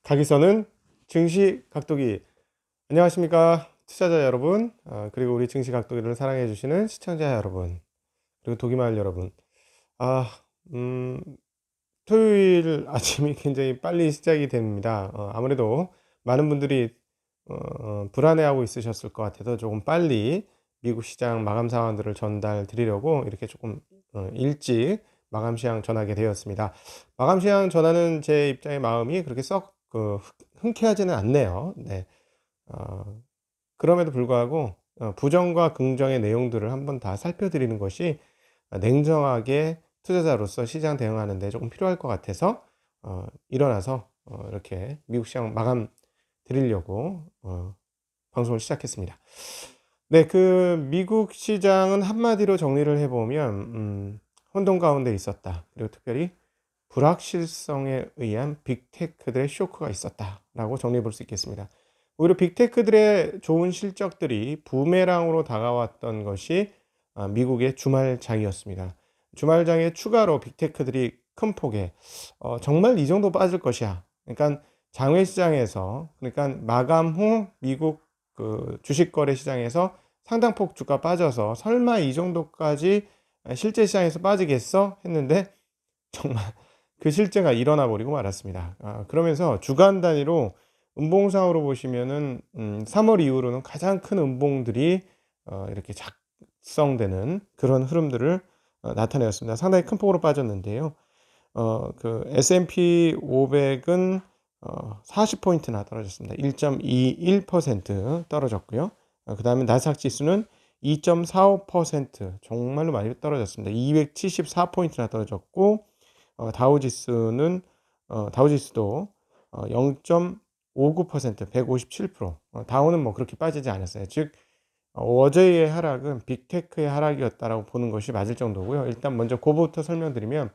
가기선은 증시 각도기. 안녕하십니까 투자자 여러분, 그리고 우리 증시 각도기를 사랑해 주시는 시청자 여러분, 그리고 도기마을 여러분. 아, 음, 토요일 아침이 굉장히 빨리 시작이 됩니다. 아무래도 많은 분들이 불안해하고 있으셨을 것 같아서 조금 빨리 미국 시장 마감 상황들을 전달 드리려고 이렇게 조금 일찍 마감 시황 전하게 되었습니다. 마감 시황 전하는 제 입장의 마음이 그렇게 썩 흔쾌하지는 않네요. 네. 어, 그럼에도 불구하고 부정과 긍정의 내용들을 한번 다 살펴드리는 것이 냉정하게 투자자로서 시장 대응하는 데 조금 필요할 것 같아서 일어나서 이렇게 미국 시장 마감 드리려고 방송을 시작했습니다. 네, 그 미국 시장은 한마디로 정리를 해보면 혼돈 가운데 있었다. 그리고 특별히 불확실성에 의한 빅테크들의 쇼크가 있었다라고 정리해 볼 수 있겠습니다. 오히려 빅테크들의 좋은 실적들이 부메랑으로 다가왔던 것이 미국의 주말장이었습니다. 주말장에 추가로 빅테크들이 큰 폭에 정말 이 정도 빠질 것이야. 그러니까 장외 시장에서, 그러니까 마감 후 미국 그 주식 거래 시장에서 상당폭 주가 빠져서 설마 이 정도까지 실제 시장에서 빠지겠어 했는데 정말 그 실제가 일어나 버리고 말았습니다. 그러면서 주간 단위로 음봉상으로 보시면은 3월 이후로는 가장 큰 음봉들이 이렇게 작성되는 그런 흐름들을 나타내었습니다. 상당히 큰 폭으로 빠졌는데요. 그 S&P 500은 40포인트나 떨어졌습니다. 1.21% 떨어졌고요. 그 다음에 나스닥 지수는 2.45% 정말로 많이 떨어졌습니다. 274포인트나 떨어졌고, 다우지수는 다우지수도 0.59% 157%. 다우는 뭐 그렇게 빠지지 않았어요. 즉 어제의 하락은 빅테크의 하락이었다라고 보는 것이 맞을 정도고요. 일단 먼저 그부터 설명드리면,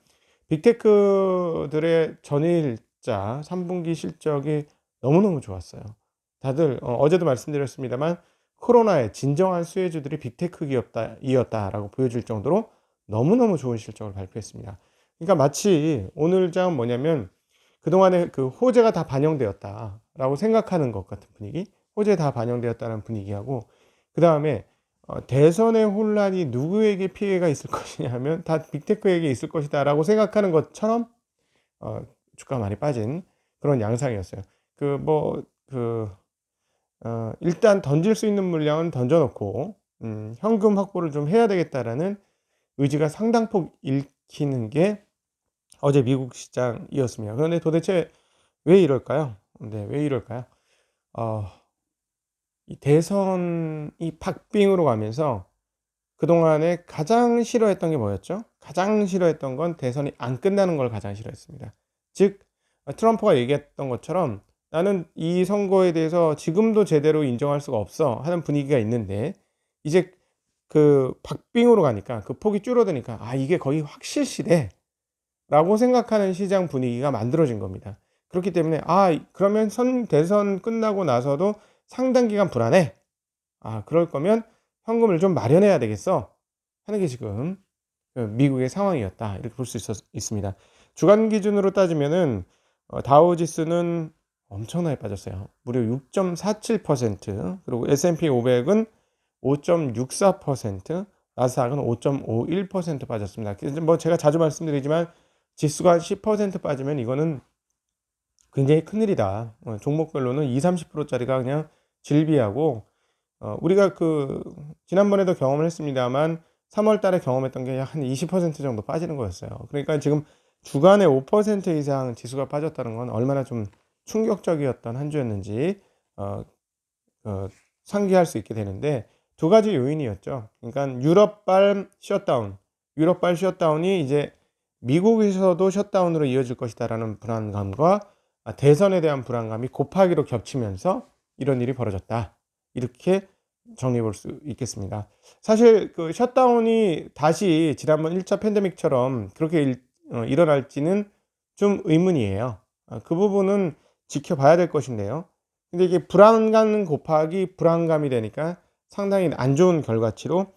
빅테크들의 전일자 3분기 실적이 너무너무 좋았어요. 다들 어제도 말씀드렸습니다만 코로나의 진정한 수혜주들이 빅테크 기업이었다라고 보여질 정도로 너무너무 좋은 실적을 발표했습니다. 그러니까 마치 오늘 장 뭐냐면 그동안에 그 호재가 다 반영되었다라고 생각하는 것 같은 분위기, 호재 다 반영되었다는 분위기하고, 그 다음에 대선의 혼란이 누구에게 피해가 있을 것이냐 하면 다 빅테크에게 있을 것이다라고 생각하는 것처럼 어, 주가가 많이 빠진 그런 양상이었어요. 일단 던질 수 있는 물량은 던져놓고 현금 확보를 좀 해야 되겠다라는 의지가 상당폭 읽히는 게 어제 미국 시장이었습니다. 그런데 도대체 왜 이럴까요? 네, 왜 이럴까요? 어, 이 대선이 박빙으로 가면서 그동안에 가장 싫어했던 게 뭐였죠? 가장 싫어했던 건 대선이 안 끝나는 걸 가장 싫어했습니다. 즉, 트럼프가 얘기했던 것처럼 나는 이 선거에 대해서 지금도 제대로 인정할 수가 없어 하는 분위기가 있는데, 이제 그 박빙으로 가니까, 그 폭이 줄어드니까 이게 거의 확실시돼 라고 생각하는 시장 분위기가 만들어진 겁니다. 그렇기 때문에 그러면 대선 끝나고 나서도 상당 기간 불안해. 그럴 거면 현금을 좀 마련해야 되겠어 하는 게 지금 미국의 상황이었다, 이렇게 볼 수 있습니다. 주간 기준으로 따지면은 다우지수는 엄청나게 빠졌어요. 무려 6.47%, 그리고 S&P 500은 5.64%, 나스닥은 5.51% 빠졌습니다. 뭐 제가 자주 말씀드리지만 지수가 10% 빠지면 이거는 굉장히 큰일이다. 종목별로는 20, 30%짜리가 그냥 질비하고, 우리가 지난번에도 경험을 했습니다만 3월 달에 경험했던 게 한 20% 정도 빠지는 거였어요. 그러니까 지금 주간에 5% 이상 지수가 빠졌다는 건 얼마나 좀 충격적이었던 한 주였는지 상기할 수 있게 되는데, 두 가지 요인이었죠. 그러니까 유럽발 셧다운이 이제 미국에서도 셧다운으로 이어질 것이다라는 불안감과 대선에 대한 불안감이 곱하기로 겹치면서 이런 일이 벌어졌다, 이렇게 정리해 볼 수 있겠습니다. 사실 그 셧다운이 다시 지난번 1차 팬데믹처럼 그렇게 일어날지는 좀 의문이에요. 그 부분은 지켜봐야 될 것인데요. 근데 이게 불안감 곱하기 불안감이 되니까 상당히 안 좋은 결과치로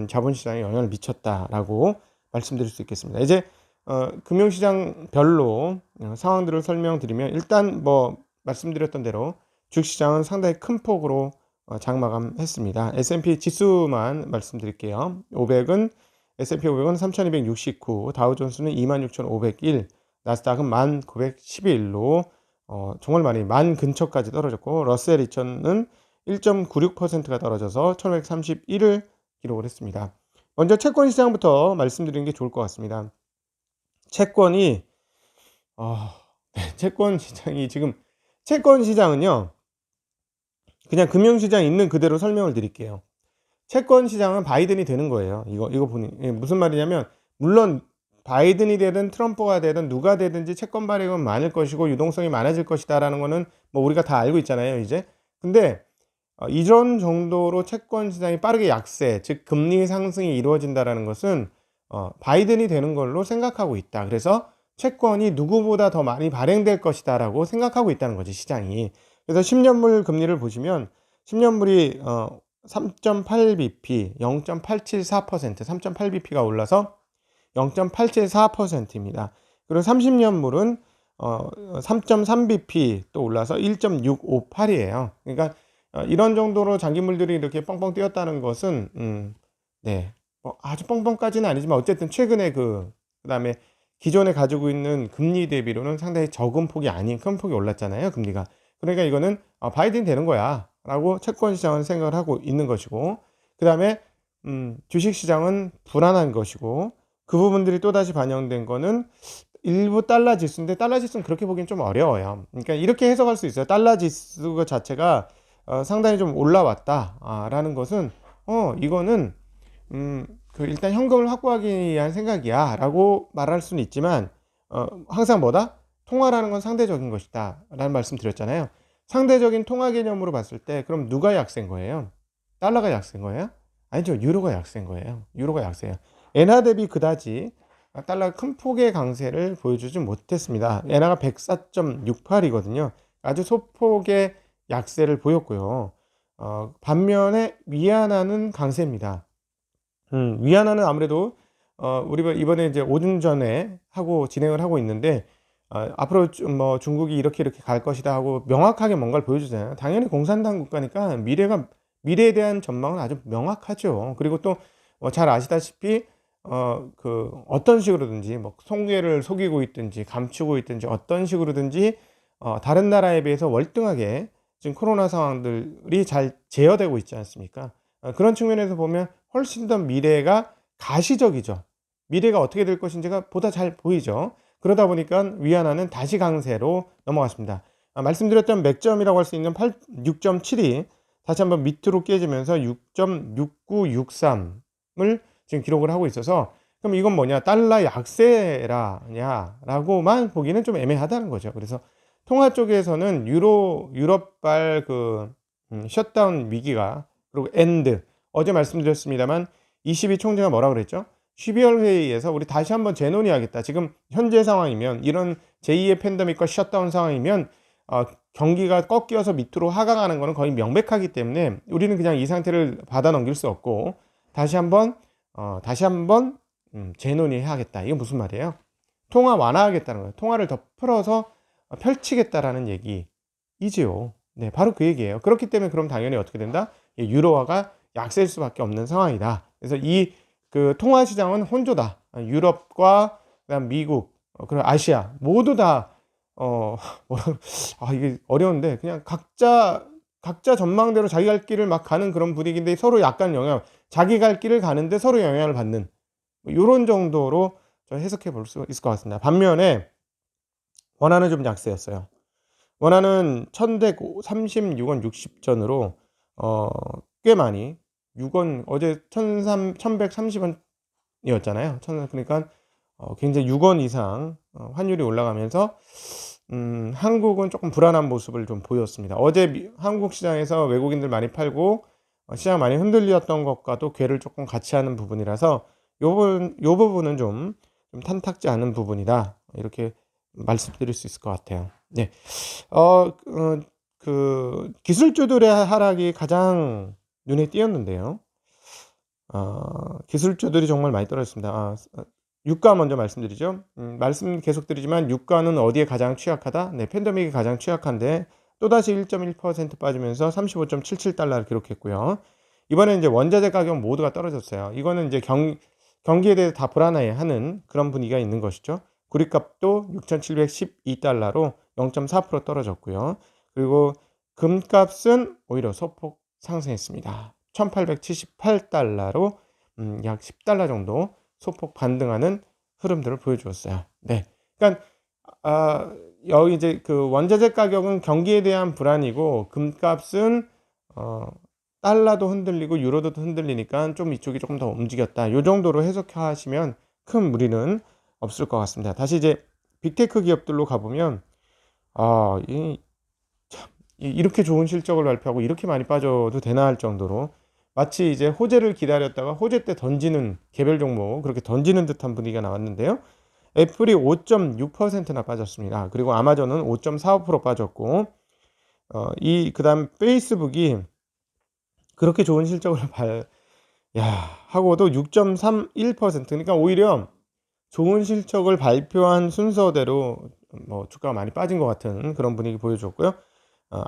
자본시장에 영향을 미쳤다라고 말씀드릴 수 있겠습니다. 이제 금융시장별로 상황들을 설명드리면, 일단 뭐 말씀드렸던 대로 주식시장은 상당히 큰 폭으로 장마감했습니다. S&P 지수만 말씀드릴게요. 500은 S&P 500은 3269, 다우존스는 26501, 나스닥은 1911로 정말 많이 만 근처까지 떨어졌고, 러셀 2000은 1.96%가 떨어져서 1531을 기록을 했습니다. 먼저 채권 시장부터 말씀드리는 게 좋을 것 같습니다. 채권이 채권 시장이 지금, 채권 시장은요, 그냥 금융시장 있는 그대로 설명을 드릴게요. 채권 시장은 바이든이 되는 거예요. 이거 보니 무슨 말이냐면, 물론 바이든이 되든 트럼프가 되든 누가 되든지 채권 발행은 많을 것이고 유동성이 많아질 것이다라는 거는 뭐 우리가 다 알고 있잖아요, 이제. 근데 이런 정도로 채권 시장이 빠르게 약세, 즉 금리 상승이 이루어진다라는 것은 바이든이 되는 걸로 생각하고 있다. 그래서 채권이 누구보다 더 많이 발행될 것이다라고 생각하고 있다는 거지, 시장이. 그래서 10년물 금리를 보시면 10년물이 3.8bp, 0.874%, 3.8bp가 올라서 0.874%입니다. 그리고 30년물은 3.3bp 또 올라서 1.658이에요. 그러니까 이런 정도로 장기물들이 이렇게 뻥뻥 뛰었다는 것은 네, 뭐 아주 뻥뻥까지는 아니지만 어쨌든 최근에 그다음에 기존에 가지고 있는 금리 대비로는 상당히 적은 폭이 아닌 큰 폭이 올랐잖아요, 금리가. 그러니까 이거는 바이든 되는 거야 라고 채권 시장은 생각을 하고 있는 것이고, 그 다음에 주식시장은 불안한 것이고, 그 부분들이 또다시 반영된 거는 일부 달러 지수인데, 달러 지수는 그렇게 보기엔 좀 어려워요. 그러니까 이렇게 해석할 수 있어요. 달러 지수 자체가 상당히 좀 올라왔다 라는 것은 이거는 일단 현금을 확보하기 위한 생각이야 라고 말할 수는 있지만, 항상 뭐다? 통화라는 건 상대적인 것이다 라는 말씀 드렸잖아요. 상대적인 통화 개념으로 봤을 때 그럼 누가 약세인 거예요? 달러가 약세인 거예요? 아니죠. 유로가 약세인 거예요. 유로가 약세예요. 엔화 대비 그다지 달러가 큰 폭의 강세를 보여주지 못했습니다. 엔화가 104.68이거든요. 아주 소폭의 약세를 보였고요. 반면에 위안화는 강세입니다. 위안화는 아무래도 우리가 이번에 이제 5년 전에 진행을 하고 있는데, 앞으로 뭐 중국이 이렇게 갈 것이다 하고 명확하게 뭔가를 보여주잖아요. 당연히 공산당 국가니까 미래에 대한 전망은 아주 명확하죠. 그리고 또 잘 아시다시피 어떤 식으로든지 뭐 통계를 속이고 있든지 감추고 있든지 어떤 식으로든지 다른 나라에 비해서 월등하게 지금 코로나 상황들이 잘 제어되고 있지 않습니까? 그런 측면에서 보면 훨씬 더 미래가 가시적이죠. 미래가 어떻게 될 것인지가 보다 잘 보이죠. 그러다 보니까 위안화는 다시 강세로 넘어갔습니다. 말씀드렸던 맥점이라고 할 수 있는 6.7이 다시 한번 밑으로 깨지면서 6.6963을 지금 기록을 하고 있어서, 그럼 이건 뭐냐? 달러 약세라냐라고만 보기는 좀 애매하다는 거죠. 그래서 통화 쪽에서는 유럽발 셧다운 위기가, 그리고 어제 말씀드렸습니다만 22 총재가 뭐라고 그랬죠? 12월 회의에서 우리 다시 한번 재논의하겠다. 지금 현재 상황이면, 이런 제2의 팬데믹과 셧다운 상황이면 경기가 꺾여서 밑으로 하강하는 것은 거의 명백하기 때문에 우리는 그냥 이 상태를 받아 넘길 수 없고 다시 한번 재논의해야겠다. 이게 무슨 말이에요? 통화 완화하겠다는 거예요. 통화를 더 풀어서 펼치겠다라는 얘기이지요. 네, 바로 그 얘기예요. 그렇기 때문에 그럼 당연히 어떻게 된다? 유로화가 약세일 수밖에 없는 상황이다. 그래서 통화 시장은 혼조다. 유럽과 그다음 미국, 그리고 아시아 모두 다 이게 어려운데, 그냥 각자 전망대로 자기 갈 길을 막 가는 그런 분위기인데, 서로 약간 자기 갈 길을 가는데 서로 영향을 받는 이런 정도로 해석해 볼 수 있을 것 같습니다. 반면에 원화는 좀 약세였어요. 원화는 1136원 60전으로 꽤 많이 6원, 어제 1130원이었잖아요. 그러니까 굉장히 6원 이상 환율이 올라가면서 한국은 조금 불안한 모습을 좀 보였습니다. 어제 한국 시장에서 외국인들 많이 팔고 시장 많이 흔들렸던 것과도 궤를 조금 같이 하는 부분이라서 요 부분은 좀 탐탁지 않은 부분이다, 이렇게 말씀드릴 수 있을 것 같아요. 네. 기술주들의 하락이 가장 눈에 띄었는데요. 기술주들이 정말 많이 떨어졌습니다. 유가 먼저 말씀드리죠. 말씀 계속 드리지만 유가는 어디에 가장 취약하다? 네, 팬데믹이 가장 취약한데 또다시 1.1% 빠지면서 35.77달러를 기록했고요. 이번에 이제 원자재 가격 모두가 떨어졌어요. 이거는 이제 경기에 대해서 다 불안해하는 그런 분위기가 있는 것이죠. 구리값도 6,712달러로 0.4% 떨어졌고요. 그리고 금값은 오히려 소폭 상승했습니다. 1,878달러로 약 10달러 정도 소폭 반등하는 흐름들을 보여주었어요. 네. 그러니까 여기 이제 그 원자재 가격은 경기에 대한 불안이고 금값은 어 달러도 흔들리고 유로도 흔들리니까 좀 이쪽이 조금 더 움직였다. 요 정도로 해석하시면 큰 무리는 없을 것 같습니다. 다시 이제 빅테크 기업들로 가보면 이 참 이렇게 좋은 실적을 발표하고 이렇게 많이 빠져도 되나 할 정도로 마치 이제 호재를 기다렸다가 호재 때 던지는 개별 종목 그렇게 던지는 듯한 분위기가 나왔는데요. 애플이 5.6%나 빠졌습니다. 그리고 아마존은 5.45% 빠졌고 그다음 페이스북이 그렇게 좋은 실적을 하고도 6.31% 그러니까 오히려 좋은 실적을 발표한 순서대로 뭐 주가가 많이 빠진 것 같은 그런 분위기 보여줬고요.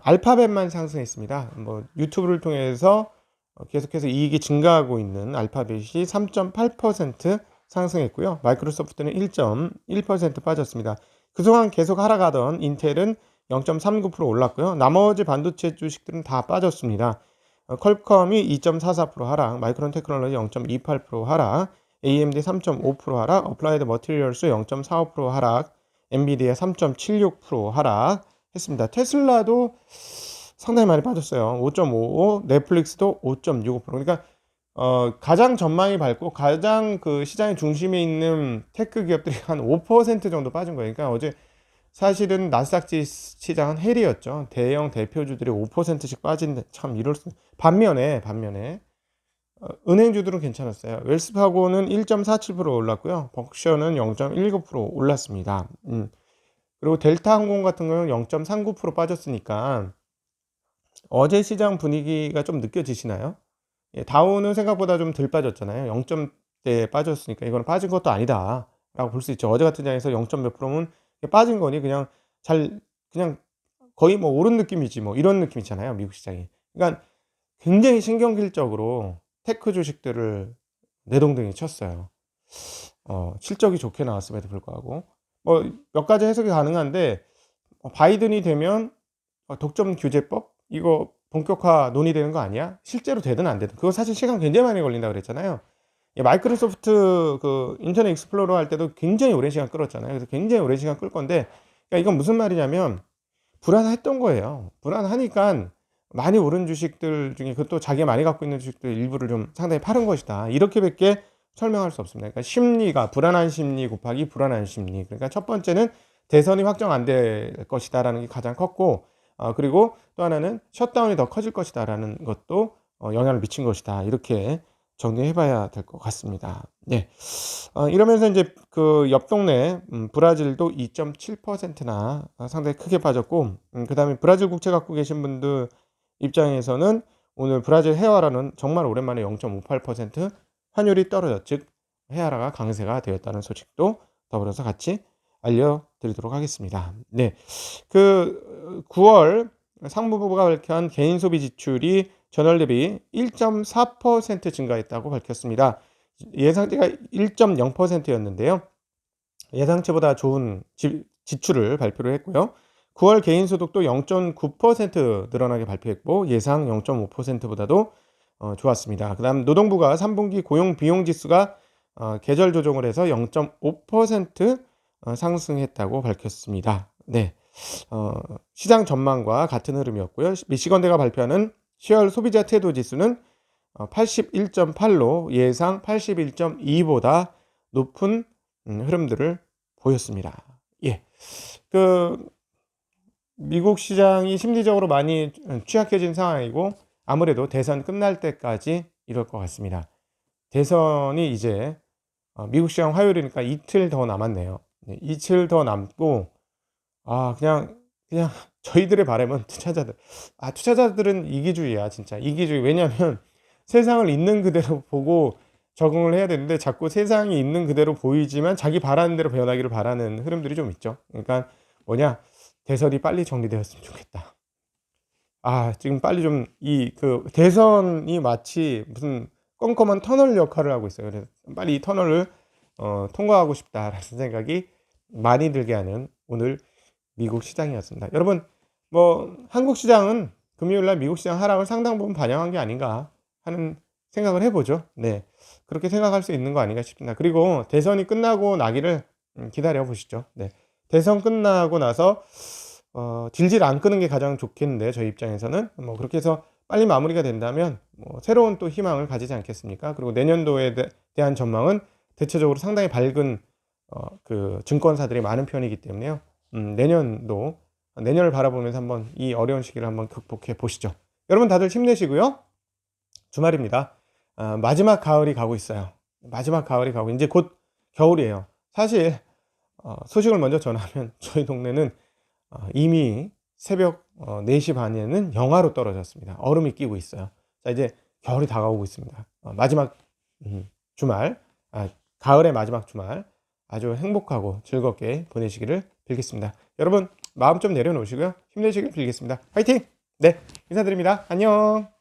알파벳만 상승했습니다. 뭐 유튜브를 통해서 계속해서 이익이 증가하고 있는 알파벳이 3.8% 상승했고요. 마이크로소프트는 1.1% 빠졌습니다. 그동안 계속 하락하던 인텔은 0.39% 올랐고요. 나머지 반도체 주식들은 다 빠졌습니다. 퀄컴이 2.44% 하락, 마이크론 테크놀로지 0.28% 하락, AMD 3.5% 하락, 어플라이드 머티리얼스 0.45% 하락, 엔비디아 3.76% 하락했습니다. 테슬라도 상당히 많이 빠졌어요. 5.55, 넷플릭스도 5.65%. 그러니까 가장 전망이 밝고 가장 그 시장의 중심에 있는 테크 기업들이 한 5% 정도 빠진 거예요. 그러니까 어제 사실은 나스닥 시장은 헬이었죠. 대형 대표주들이 5%씩 빠진데 참 이럴 수. 반면에 은행주들은 괜찮았어요. 웰스파고는 1.47% 올랐고요. 벅셔는 0.19% 올랐습니다. 그리고 델타항공 같은 경우는 0.39% 빠졌으니까 어제 시장 분위기가 좀 느껴지시나요? 예, 다우는 생각보다 좀 덜 빠졌잖아요. 0점대 빠졌으니까 이거는 빠진 것도 아니다라고 볼 수 있죠. 어제 같은 장에서 0점 몇 프로면 빠진 거니 그냥 거의 뭐 오른 느낌이지 뭐 이런 느낌이잖아요. 미국 시장이. 그러니까 굉장히 신경질적으로 테크 주식들을 내동댕이 쳤어요. 실적이 좋게 나왔음에도 불구하고 뭐 몇 가지 해석이 가능한데 바이든이 되면 독점 규제법 이거 본격화 논의되는 거 아니야? 실제로 되든 안 되든 그거 사실 시간 굉장히 많이 걸린다 그랬잖아요. 마이크로소프트 그 인터넷 익스플로러 할 때도 굉장히 오랜 시간 끌었잖아요. 그래서 굉장히 오랜 시간 끌 건데 그러니까 이건 무슨 말이냐면 불안했던 거예요. 불안하니까 많이 오른 주식들 중에 그것도 자기가 많이 갖고 있는 주식들 일부를 좀 상당히 파는 것이다. 이렇게밖에 설명할 수 없습니다. 그러니까 심리가 불안한 심리 곱하기 불안한 심리. 그러니까 첫 번째는 대선이 확정 안 될 것이다라는 게 가장 컸고 그리고 또 하나는 셧다운이 더 커질 것이다라는 것도 영향을 미친 것이다. 이렇게 정리해 봐야 될 것 같습니다. 네. 이러면서 이제 그 옆 동네 브라질도 2.7%나 상당히 크게 빠졌고 그다음에 브라질 국채 갖고 계신 분들 입장에서는 오늘 브라질 헤아라는 정말 오랜만에 0.58% 환율이 떨어졌 즉 헤아라가 강세가 되었다는 소식도 더불어서 같이 알려드리도록 하겠습니다. 네. 그 9월 상무부가 발표한 개인 소비 지출이 전월 대비 1.4% 증가했다고 밝혔습니다. 예상치가 1.0%였는데요. 예상치보다 좋은 지출을 발표를 했고요. 9월 개인 소득도 0.9% 늘어나게 발표했고 예상 0.5%보다도 좋았습니다. 그다음 노동부가 3분기 고용 비용 지수가 계절 조정을 해서 0.5% 상승했다고 밝혔습니다. 네. 시장 전망과 같은 흐름이었고요. 미시건대가 발표하는 10월 소비자 태도 지수는 81.8로 예상 81.2보다 높은 흐름들을 보였습니다. 예. 그 미국 시장이 심리적으로 많이 취약해진 상황이고 아무래도 대선 끝날 때까지 이럴 것 같습니다. 대선이 이제 미국 시장 화요일이니까 이틀 더 남았네요. 네, 이틀 더 남고 그냥 저희들의 바람은 투자자들은 이기주의야 진짜 이기주의. 왜냐하면 세상을 있는 그대로 보고 적응을 해야 되는데 자꾸 세상이 있는 그대로 보이지만 자기 바라는 대로 변하기를 바라는 흐름들이 좀 있죠. 그러니까 뭐냐? 대선이 빨리 정리되었으면 좋겠다. 지금 빨리 좀 대선이 마치 무슨 껌껌한 터널 역할을 하고 있어요. 그래서 빨리 이 터널을 통과하고 싶다라는 생각이 많이 들게 하는 오늘 미국 시장이었습니다. 여러분, 뭐 한국 시장은 금요일 날 미국 시장 하락을 상당 부분 반영한 게 아닌가 하는 생각을 해보죠. 네, 그렇게 생각할 수 있는 거 아닌가 싶습니다. 그리고 대선이 끝나고 나기를 기다려 보시죠. 네, 대선 끝나고 나서 질질 안 끄는 게 가장 좋겠는데 저희 입장에서는 뭐 그렇게 해서 빨리 마무리가 된다면 뭐 새로운 또 희망을 가지지 않겠습니까? 그리고 내년도에 대한 전망은 대체적으로 상당히 밝은 그 증권사들이 많은 편이기 때문에요. 내년을 바라보면서 한번 이 어려운 시기를 한번 극복해 보시죠. 여러분 다들 힘내시고요. 주말입니다. 마지막 가을이 가고 있어요. 마지막 가을이 가고 이제 곧 겨울이에요. 사실 소식을 먼저 전하면 저희 동네는 이미 새벽 4시 반에는 영하로 떨어졌습니다. 얼음이 끼고 있어요. 자, 이제 겨울이 다가오고 있습니다. 마지막 주말, 가을의 마지막 주말 아주 행복하고 즐겁게 보내시기를 빌겠습니다. 여러분 마음 좀 내려놓으시고요. 힘내시길 빌겠습니다. 화이팅! 네, 인사드립니다. 안녕.